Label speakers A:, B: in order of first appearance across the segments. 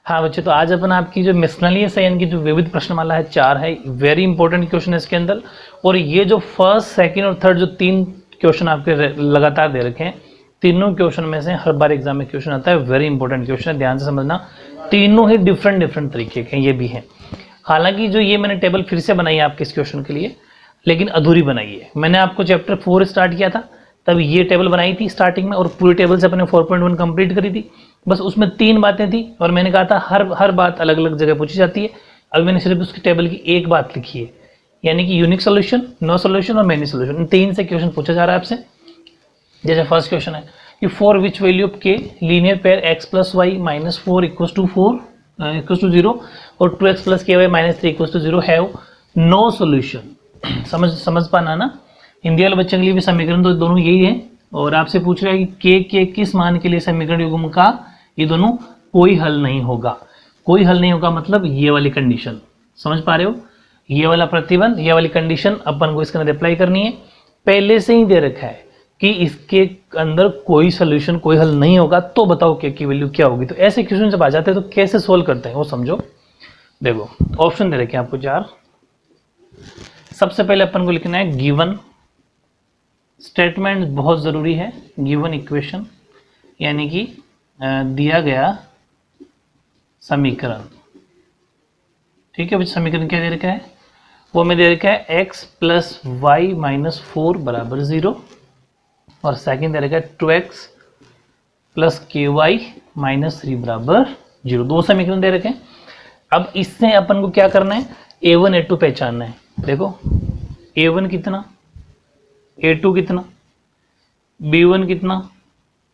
A: हाँ बच्चे, तो आज अपन आपकी जो मिसलेनियस है यानी कि जो विविध प्रश्नमाला है 4 है, वेरी इंपॉर्टेंट क्वेश्चन है इसके अंदर। और ये जो फर्स्ट सेकंड और थर्ड जो 3 क्वेश्चन आपके लगातार दे रखे हैं, तीनों क्वेश्चन में से हर बार एग्जाम में क्वेश्चन आता है, वेरी इंपॉर्टेंट क्वेश्चन है, ध्यान से समझना। तीनों ही डिफरेंट तरीके के ये भी हैं। हालांकि जो ये मैंने टेबल फिर से बनाई है आपके इस क्वेश्चन के लिए, लेकिन अधूरी बनाई है। मैंने आपको चैप्टर 4 स्टार्ट किया था तब ये टेबल बनाई थी स्टार्टिंग में, और पूरी टेबल से अपने 4.1 कंप्लीट करी थी। बस उसमें 3 बातें थी और मैंने कहा था हर बात अलग अलग जगह पूछी जाती है। अभी मैंने सिर्फ उसकी टेबल की एक बात लिखी है, यानी कि यूनिक सोल्यूशन, नो सोल्यूशन और मेनी सोल्यूशन, इन 3 से क्वेश्चन पूछा जा रहा है आपसे। जैसे फर्स्ट क्वेश्चन है कि for which value of k linear pair x plus y minus 4 equals to 0 और 2x plus k y minus 3 equals to 0 have no solution. समझ पाना ना, हिंदी वाले बच्चों के लिए भी समीकरण तो दोनों यही है। और आपसे पूछ रहा है कि के किस मान के लिए समीकरण युग्म का ये दोनों कोई हल नहीं होगा। कोई हल नहीं होगा मतलब ये वाली कंडीशन, समझ पा रहे हो, ये वाला प्रतिबंध, ये वाली कंडीशन अपन को इसके अंदर अप्लाई करनी है। पहले से ही दे रखा है कि इसके अंदर कोई सोल्यूशन, कोई हल नहीं होगा, तो बताओ के की वैल्यू क्या होगी। तो ऐसे क्वेश्चन जब आ जाते हैं तो कैसे सोल्व करते हैं वो समझो। देखो ऑप्शन दे रखे हैं आपको 4। सबसे पहले अपन को लिखना है गिवन स्टेटमेंट, बहुत जरूरी है। गिवन इक्वेशन यानी कि दिया गया समीकरण, ठीक है। समीकरण क्या दे रखा है, वो में दे रखा है x प्लस वाई माइनस 4 बराबर 0 और सेकंड दे रखा है 2x plus k y minus 3 बराबर 0। 2 समीकरण दे रखे हैं। अब इससे अपन को क्या करना है, a1 a2 पहचानना है। देखो a1 कितना, a2 कितना, b1 कितना,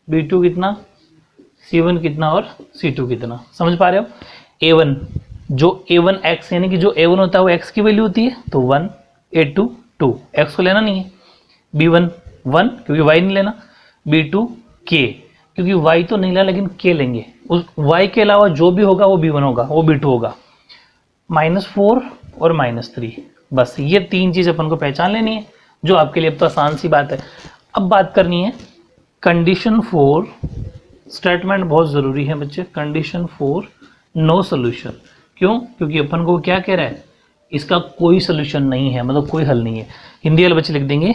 A: b2 कितना, c1 कितना और c2 कितना, समझ पा रहे हो। a1 जो a1 x यानी कि जो a1 होता है वो x की वैल्यू होती है, तो 1, a2 2, x को लेना नहीं है, b1 1 क्योंकि y नहीं लेना, b2 k क्योंकि y तो नहीं लेना लेकिन k लेंगे, उस y के अलावा जो भी होगा वो b1 होगा, वो b2 होगा, -4 और -3। बस ये 3 चीज अपन को पहचान लेनी है, जो आपके लिए अब तो आसान सी बात है। अब बात करनी है कंडीशन 4 स्टेटमेंट, बहुत जरूरी है बच्चे। कंडीशन 4 नो सोल्यूशन, क्यों, क्योंकि अपन को क्या कह रहा है, इसका कोई सोल्यूशन नहीं है, मतलब कोई हल नहीं है। हिंदी वाले बच्चे लिख देंगे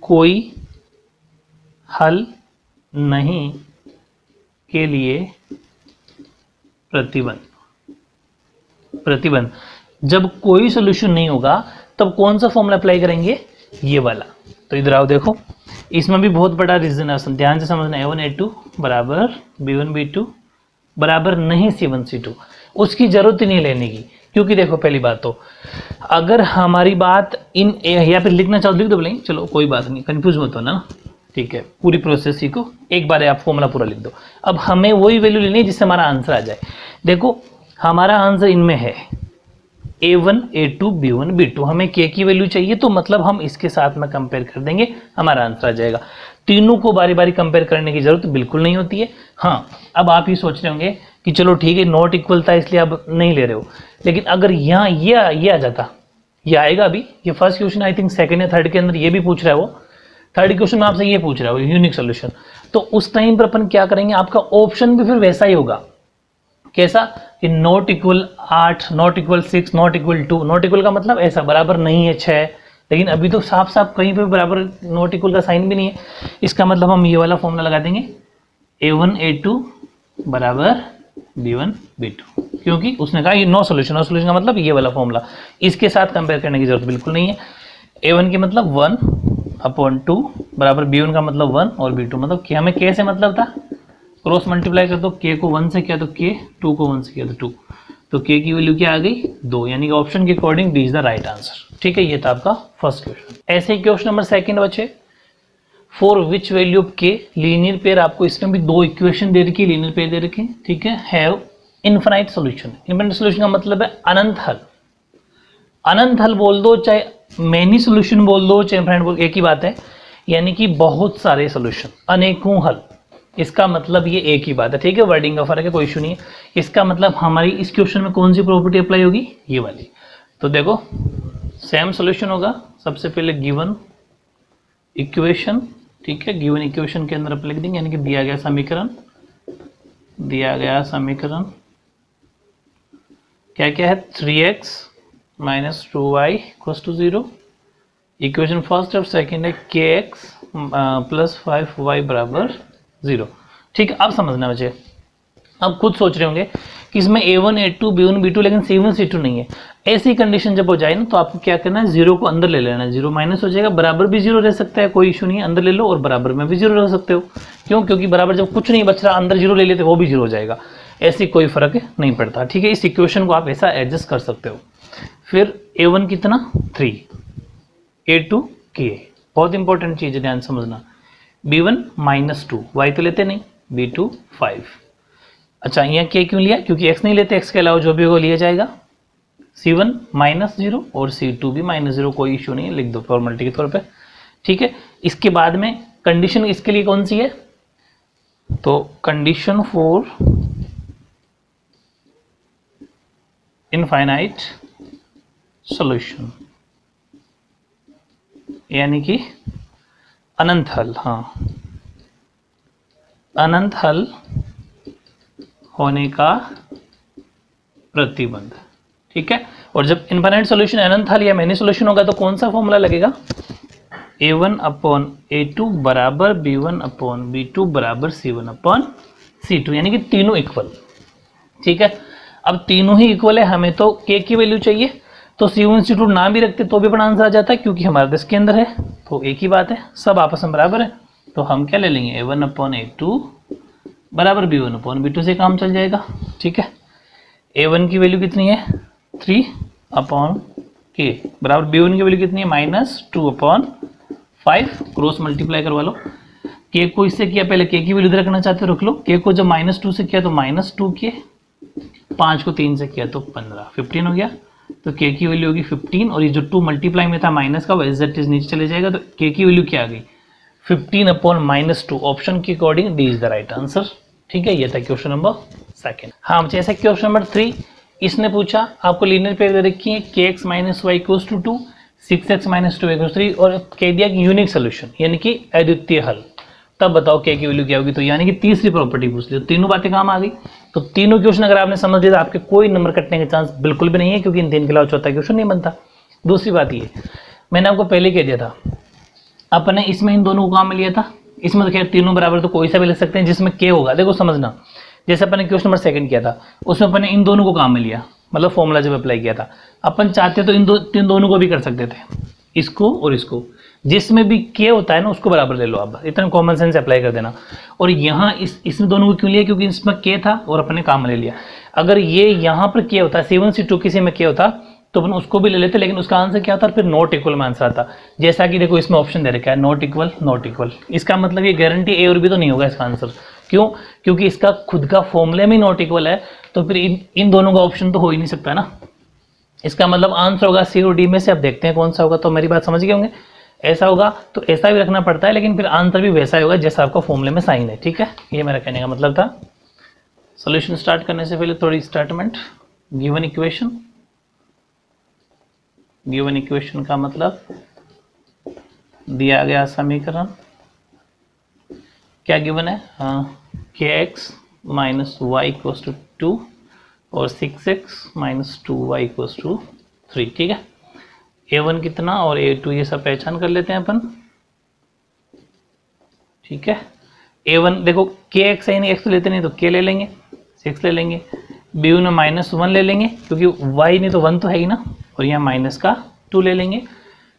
A: कोई हल नहीं के लिए प्रतिबंध। जब कोई सोल्यूशन नहीं होगा तब कौन सा फॉर्मूला अप्लाई करेंगे, ये वाला। तो इधर आओ, देखो इसमें भी बहुत बड़ा रीजन है, ध्यान से समझना। a1 a2 बराबर b1 b2 बराबर नहीं c1 c2, उसकी जरूरत ही नहीं लेने की, क्योंकि देखो पहली बात तो अगर हमारी बात इन या फिर लिखना चाहो लिख दो, बोलेंगे चलो कोई बात नहीं, कंफ्यूज मत होना ना, ठीक है। पूरी प्रोसेस सीखो, एक बार आप फॉर्मूला पूरा लिख दो। अब हमें वही वैल्यू लेनी है जिससे हमारा आंसर आ जाए। देखो हमारा आंसर इनमें है a1 a2 b1 b2, हमें k की वैल्यू चाहिए, तो मतलब हम इसके साथ में कंपेयर कर देंगे, हमारा आंसर आ जाएगा। तीनों को बारी बारी कंपेयर करने की जरूरत बिल्कुल नहीं होती है। हाँ, अब आप ही सोच रहे होंगे कि चलो ठीक है नॉट इक्वल था इसलिए आप नहीं ले रहे हो, लेकिन अगर यहाँ ये आ जाता, ये आएगा अभी, ये first question I think second या थर्ड के अंदर ये भी पूछ रहा है, वो थर्ड क्वेश्चन में आपसे ये पूछ रहा है वो यूनिक सोल्यूशन। तो उस टाइम पर अपन क्या करेंगे, आपका ऑप्शन भी फिर वैसा ही होगा, कैसा कि not equal 8, not equal 6, not equal 2। Not equal का मतलब ऐसा बराबर नहीं है 6, लेकिन अभी तो साफ साफ कहीं पे बराबर नॉट इक्वल का साइन भी नहीं है, इसका मतलब हम ये वाला फॉर्मूला लगा देंगे a1 a2 बराबर b1 b2, क्योंकि उसने कहा ये नो सोल्यूशन। नो सोल्यूशन का मतलब ये वाला फॉर्मूला, इसके साथ कंपेयर करने की जरूरत बिल्कुल नहीं है। a1 के मतलब 1/2 बराबर b1 का मतलब 1 और b2 मतलब क्या, हमें k से मतलब था, क्रॉस मल्टीप्लाई कर दो, k को 1 से किया तो k, 2 को 1 से किया तो 2, तो k की वैल्यू क्या आ गई 2, यानी कि ऑप्शन के according D is the right answer. ठीक है, ये था आपका फर्स्ट क्वेश्चन। ऐसे ही क्वेश्चन नंबर सेकंड बचे, for which value of k linear pair, आपको इसमें भी 2 इक्वेशन दे रखी है, लीनियर पेयर दे रखे हैं, ठीक है, have infinite solution. Infinite solution का मतलब है अनंत हल। अनंत हल बोल दो चाहे मैनी सोल्यूशन बोल दो चाहे इनफाइनाइट बोल, एक ही बात है, यानी कि बहुत सारे सोल्यूशन, अनेकों हल, इसका मतलब ये एक ही बात है, ठीक है। वर्डिंग का फर्क है, कोई इशू नहीं है। इसका मतलब हमारी इस क्वेश्चन में कौन सी प्रॉपर्टी अप्लाई होगी, ये वाली। तो देखो सेम सॉल्यूशन होगा, सबसे पहले गिवन इक्वेशन, ठीक है, गिवन इक्वेशन के अंदर आप लिख देंगे, यानी कि दिया गया समीकरण क्या क्या है, 3x minus 2y equals to 0। Equation first और सेकेंड है kx प्लस 5y बराबर 0। ठीक है, अब समझना मुझे, अब खुद सोच रहे होंगे कि इसमें a1 a2 b1 b2 लेकिन c1 c2 नहीं है। ऐसी कंडीशन जब हो जाए ना तो आपको क्या करना है, जीरो को अंदर ले लेना है, जीरो माइनस हो जाएगा, बराबर भी जीरो रह सकता है, कोई इशू नहीं है, अंदर ले लो और बराबर में भी जीरो रख सकते हो। क्यों? क्योंकि बराबर जब कुछ नहीं बच रहा अंदर जीरो ले लेते वो भी जीरो हो जाएगा, ऐसी कोई फर्क नहीं पड़ता। ठीक है, इस इक्वेशन को आप ऐसा एडजस्ट कर सकते हो। फिर a1 कितना 3, a2 k, बहुत इंपॉर्टेंट चीज है, ध्यान समझना। b1 माइनस 2, y तो लेते नहीं, b2 5। अच्छा, यहाँ k क्यों लिया? क्योंकि x नहीं लेते, x के अलावा जो भी होगा लिया जाएगा। c1 माइनस 0 और c2 भी माइनस 0, कोई इशू नहीं है, लिख दो फॉर्मेलिटी के तौर पे। ठीक है, इसके बाद में कंडीशन इसके लिए कौन सी है, तो कंडीशन फॉर इनफाइनाइट सॉल्यूशन, यानी कि अनंत हल। हाँ, अनंत हल होने का प्रतिबंध। ठीक है, और जब इनफाइनाइट सॉल्यूशन अनंत हल या मैनी सॉल्यूशन होगा तो कौन सा फॉर्मूला लगेगा, a1 अपॉन a2 बराबर b1 अपॉन b2 बराबर c1 अपॉन c2, यानी कि तीनों इक्वल। ठीक है, अब तीनों ही इक्वल है, हमें तो k की वैल्यू चाहिए, तो c1 c2 ना भी रखते तो भी अपना आंसर आ जाता है, क्योंकि हमारे देश के अंदर है तो एक ही बात है, सब आपस में बराबर है। तो हम क्या ले लेंगे, a1 अपॉन a2 बराबर b1 अपॉन b2 से काम चल जाएगा। ठीक है, a1 की वैल्यू कितनी है 3 अपॉन k बराबर b1 की वैल्यू कितनी है -2 अपॉन 5, क्रॉस मल्टीप्लाई करवा लो। k को इससे किया, पहले k की वैल्यू इधर रखना चाहते हो रख लो, k को जब -2 से किया तो -2k, 5 को 3 से किया तो 15, 15 हो गया। तो k की वैल्यू होगी 15, और ये जो 2 मल्टीप्लाई में था माइनस का वो एज इट इज नीचे चले जाएगा, तो k की वैल्यू क्या आ गई 15 अपॉन -2। ऑप्शन के according D is the right answer. ठीक है, ये था क्वेश्चन नंबर सेकंड। हाँ, जैसे क्वेश्चन नंबर 3 इसने पूछा, आपको लीनियर पेयर दे रखी है kx minus y equals to 2, 6x minus 2 equals 3, और कह दिया कि यूनिक सोल्यूशन यानी कि अद्वितीय हल। तब बताओ k की वैल्यू क्या होगी, तो यानी कि तीसरी प्रॉपर्टी पूछ ली, तो तीनों बातें काम आ गई। तो तीनों क्वेश्चन अगर आपने समझ लिया तो आपके कोई नंबर कटने के चांस बिल्कुल भी नहीं है, क्योंकि इन तीन के अलावा चौथा क्वेश्चन नहीं बनता। दूसरी बात ये, मैंने आपको पहले कह दिया था, अपने इसमें इन दोनों को काम में लिया था, इसमें तो खैर तीनों बराबर तो कोई सा भी लिख सकते हैं जिसमें k होगा। देखो समझना, जैसे अपन ने क्वेश्चन नंबर सेकंड किया था उसमें अपन ने इन दोनों को काम में लिया, मतलब फॉर्मूला जब अप्लाई किया था, अपन चाहते तो इन दोनों को भी कर सकते थे, इसको और इसको, जिसमें भी k होता है ना उसको बराबर ले लो आप, इतना कॉमन सेंस अप्लाई कर देना। और यहाँ इसमें दोनों को क्यों लिया, क्योंकि इसमें k था और अपन ने काम में ले लिया। अगर ये यहाँ पर k होता है, C1 C2 किसी में k होता तो अपन उसको भी ले लेते, लेकिन उसका आंसर क्या था, फिर नॉट इक्वल में आंसर आता। जैसा कि देखो इसमें ऑप्शन दे रखा है नॉट इक्वल नॉट इक्वल, इसका मतलब ये गारंटी ए और बी तो नहीं होगा इसका आंसर। क्यों? क्योंकि इसका खुद का फॉर्मूले में नॉट इक्वल है, तो फिर इन दोनों का ऑप्शन तो हो ही नहीं सकता ना। इसका मतलब आंसर होगा सी और डी में से। अब देखते हैं कौन सा होगा। तो मेरी बात समझ गए होंगे, ऐसा होगा तो ऐसा भी रखना पड़ता है, लेकिन फिर आंसर भी वैसा ही होगा जैसा आपका फॉर्मूले में साइन है। ठीक है, ये मेरा कहने का मतलब था। सॉल्यूशन स्टार्ट करने से पहले थोड़ी statement. Given equation, given equation का मतलब दिया गया समीकरण क्या गिवन है, k x minus y equals to 2 और 6x minus 2y equals to 3। ठीक है, a1 कितना और a2 ये सब पहचान कर लेते हैं अपन। ठीक है, a1 देखो kx है नहीं, x तो लेते नहीं तो k ले लेंगे, 6 ले लेंगे। b1 में -1 ले लेंगे क्योंकि y नहीं तो 1 तो है ही ना, और यहाँ माइनस का 2 ले लेंगे।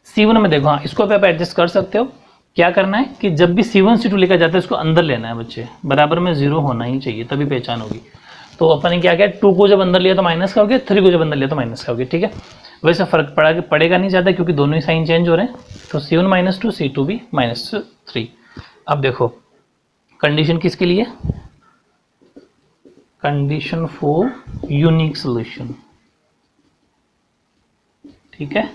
A: c1 में देखो, हाँ इसको आप एडजस्ट कर सकते हो। क्या करना है कि जब भी c1 c2 लिखा जाता है इसको अंदर लेना है बच्चे, बराबर में 0 होना ही चाहिए तभी पहचान होगी। तो अपन ने क्या किया, 2 को जब अंदर लिया तो माइनस का हो गया, 3 को जब अंदर लिया तो माइनस का हो गया। ठीक है, वैसे फर्क पड़ेगा नहीं ज़्यादा क्योंकि दोनों ही साइन चेंज हो रहे हैं। तो c1 -2 c2 भी -3। अब देखो कंडीशन किसके लिए, कंडीशन फॉर यूनिक सॉल्यूशन। ठीक है,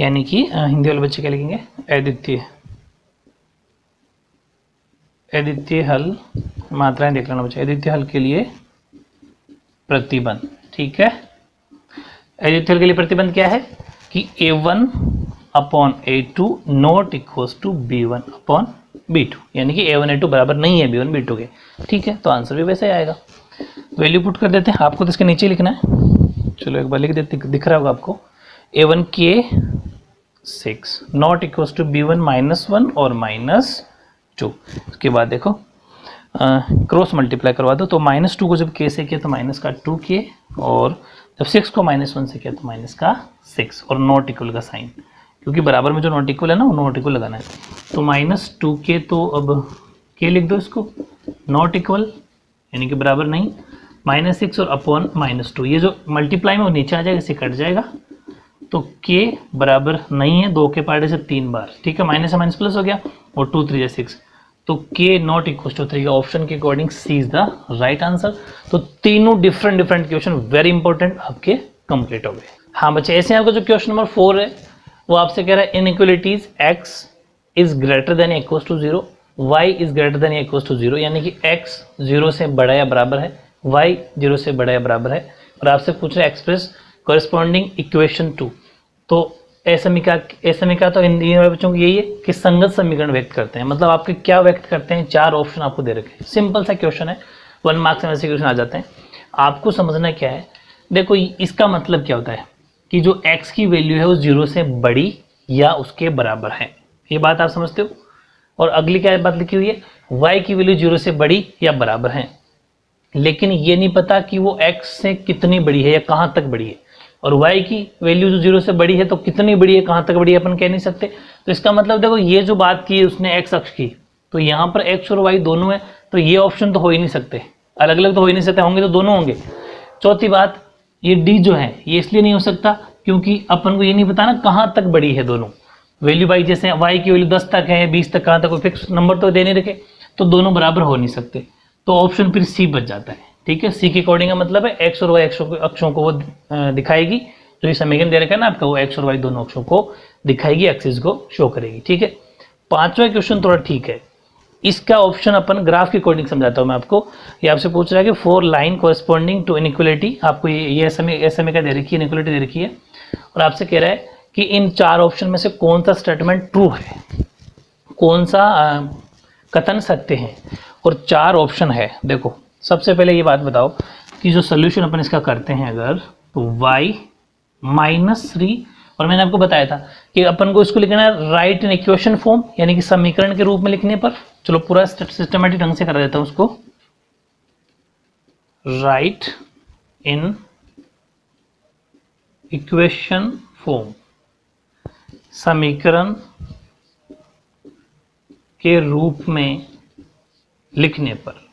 A: यानी कि हिंदी वाले बच्चे क्या लिखेंगे, अद्वितीय, अद्वितीय हल। मात्राएं देख लेना बच्चे, अद्वितीय हल के लिए प्रतिबंध। ठीक है, अद्वितीय हल के लिए प्रतिबंध क्या है कि a1 upon a2 not equals to b1 upon b2, यानी कि a1 a2 बराबर नहीं है b1 b2 के। ठीक है, तो आंसर भी वैसे ही आएगा। वैल्यू पुट कर देते हैं, आपको तो इसके नीचे लिखना है। चलो एक बार लिख देते, दिख रहा होगा आपको, A1 के 6 नॉट इक्वल्स टू B1 -1 और -2। उसके बाद देखो क्रॉस मल्टीप्लाई करवा दो, तो -2 को जब k से किया तो माइनस का 2k, और जब 6 को -1 से किया तो माइनस का 6, और नॉट इक्वल का साइन, क्योंकि बराबर में जो नॉट इक्वल है ना वो नॉट इक्वल लगाना है। तो -2k, तो अब k लिख दो इसको, नॉट इक्वल यानी कि बराबर नहीं, -6 और अपॉन -2, ये जो मल्टीप्लाई में वो नीचे आ जाएगा, इसे कट जाएगा, तो k बराबर नहीं है, 2 के पार्टे से 3 बार, ठीक है, माइनस से माइनस प्लस हो गया, और 2 3 6, तो k नॉट इक्वल टू 3 का ऑप्शन के according C is the right answer. तो तीनों डिफरेंट क्वेश्चन वेरी इंपॉर्टेंट आपके कंप्लीट हो गए। हाँ बच्चे, ऐसे आपका जो क्वेश्चन नंबर 4 है वो आपसे कह रहा है inequalities x is greater than equal to 0, y is greater than equal to 0, यानी कि x 0 से बड़ा या बराबर है, y 0 से बड़ा या बराबर है, और आपसे पूछ रहे एक्सप्रेस कॉरेस्पॉन्डिंग इक्वेशन 2। तो समीकरण तो इन बच्चों को यही है कि संगत समीकरण व्यक्त करते हैं, मतलब आपके क्या व्यक्त करते हैं, 4 ऑप्शन आपको दे रखे हैं, सिंपल सा क्वेश्चन है, 1 मार्क्स में ऐसे क्वेश्चन आ जाते हैं। आपको समझना क्या है, देखो इसका मतलब क्या होता है कि जो x की वैल्यू है वो 0 से बड़ी या उसके बराबर है, ये बात आप समझते हो। और अगली क्या बात लिखी हुई है, y की वैल्यू 0 से बड़ी या बराबर है, लेकिन ये नहीं पता कि वो x से कितनी बड़ी है या कहाँ तक बड़ी है, और y की वैल्यू जो 0 से बड़ी है तो कितनी बड़ी है, कहाँ तक बड़ी है अपन कह नहीं सकते। तो इसका मतलब देखो ये जो बात की है उसने x अक्ष की, तो यहाँ पर x और y दोनों है, तो ये ऑप्शन तो हो ही नहीं सकते, अलग अलग तो हो ही नहीं सकते, होंगे तो दोनों होंगे। चौथी बात, ये d जो है ये इसलिए नहीं हो सकता क्योंकि अपन को ये नहीं पता ना कहाँ तक बड़ी है दोनों वैल्यू, बाई जैसे y की वैल्यू 10 तक है, 20 तक, कहाँ तक, कोई फिक्स नंबर तो दे नहीं रखे, तो दोनों बराबर हो नहीं सकते, तो ऑप्शन फिर सी बच जाता है, ठीक है। सी के अकॉर्डिंग का मतलब है x और y अक्षों को वो दिखाएगी, जो ये समीकरण दे रखा है ना आपका, वो x और y दोनों अक्षों को दिखाएगी, एक्सिस को शो करेगी, ठीक है। 5वां क्वेश्चन थोड़ा ठीक है, इसका ऑप्शन अपन ग्राफ के अकॉर्डिंग समझाता हूँ मैं आपको। ये आपसे पूछ रहा है कि 4 लाइन कॉरेस्पॉन्डिंग टू इनइक्वलिटी, आपको ये समीकरण दे रखी है, इनइक्वलिटी दे रखी है, और आपसे कह रहा है कि इन 4 ऑप्शन में से कौन सा स्टेटमेंट ट्रू है, कौन सा कथन सत्य है, और 4 ऑप्शन है। देखो सबसे पहले ये बात बताओ कि जो सोल्यूशन अपन इसका करते हैं अगर, तो y -3, और मैंने आपको बताया था कि अपन को इसको लिखना है राइट इन इक्वेशन फॉर्म, यानी कि समीकरण के रूप में लिखने पर। चलो पूरा सिस्टमेटिक ढंग से कर देता हूं उसको, राइट इन इक्वेशन फॉर्म, समीकरण के रूप में लिखने पर।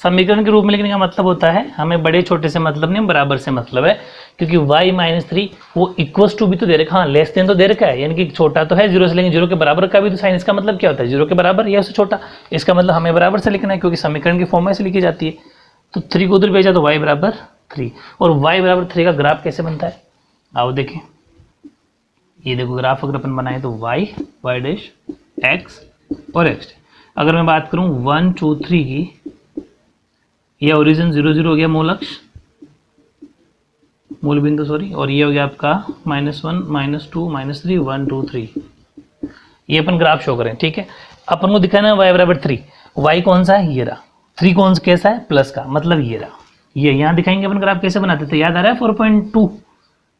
A: समीकरण के रूप में लिखने का मतलब होता है, हमें बड़े छोटे से मतलब नहीं, बराबर से मतलब है, क्योंकि y -3 वो इक्वल्स टू भी तो दे रखा, हाँ लेस देन तो दे रखा है, यानी कि छोटा तो है 0 से, लेकिन 0 के बराबर का भी तो साइन, इसका मतलब क्या होता है 0 के बराबर या उससे छोटा, इसका मतलब हमें बराबर से लिखना है, क्योंकि समीकरण की फॉर्म में से लिखी जाती है। तो 3 को उधर भेजा तो y = 3, और y = 3 का ग्राफ कैसे बनता है, आओ देखें। ये देखो ग्राफ अगर अपन बनाए तो y डैश x और x। अगर मैं बात करूं 1 2 3 की, ये ओरिजिन 0 0 हो गया, मूल अक्ष, मूल बिंदु सॉरी, और ये हो गया आपका -1 -2 -3 1 2 3, ये अपन ग्राफ शो करें, ठीक है। अपन को दिखाना है y = 3, y कौन सा है, ये रहा, 3 कौन सा कैसा है, प्लस का, मतलब ये रहा, ये यहाँ दिखाएंगे अपन ग्राफ कैसे बनाते थे, याद आ रहा है 4.2,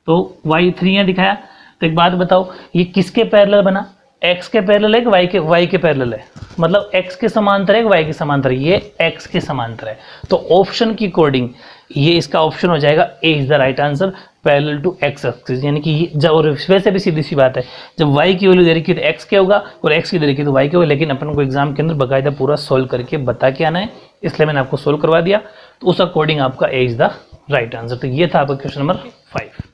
A: तो y 3 यहाँ दिखाया। तो एक बात बताओ, ये किसके पैरेलल बना, x के पैरेलल है कि y के पैरेलल है, मतलब x के समांतर है कि y के समांतर है, ये x के समांतर है, तो ऑप्शन की अकॉर्डिंग ये इसका ऑप्शन हो जाएगा A is the right answer, parallel to x axis, यानी कि जब, और वैसे भी सीधी सी बात है, जब y की वैल्यू दे रखी है तो x क्या होगा, और x की दे रखी है तो y क्या होगा, लेकिन अपन को एग्जाम के अंदर बाकायदा पूरा सोल्व करके बता के आना है, इसलिए मैंने आपको सोल्व करवा दिया, तो उस अकॉर्डिंग आपका A is the right answer. तो ये था आपका क्वेश्चन नंबर 5।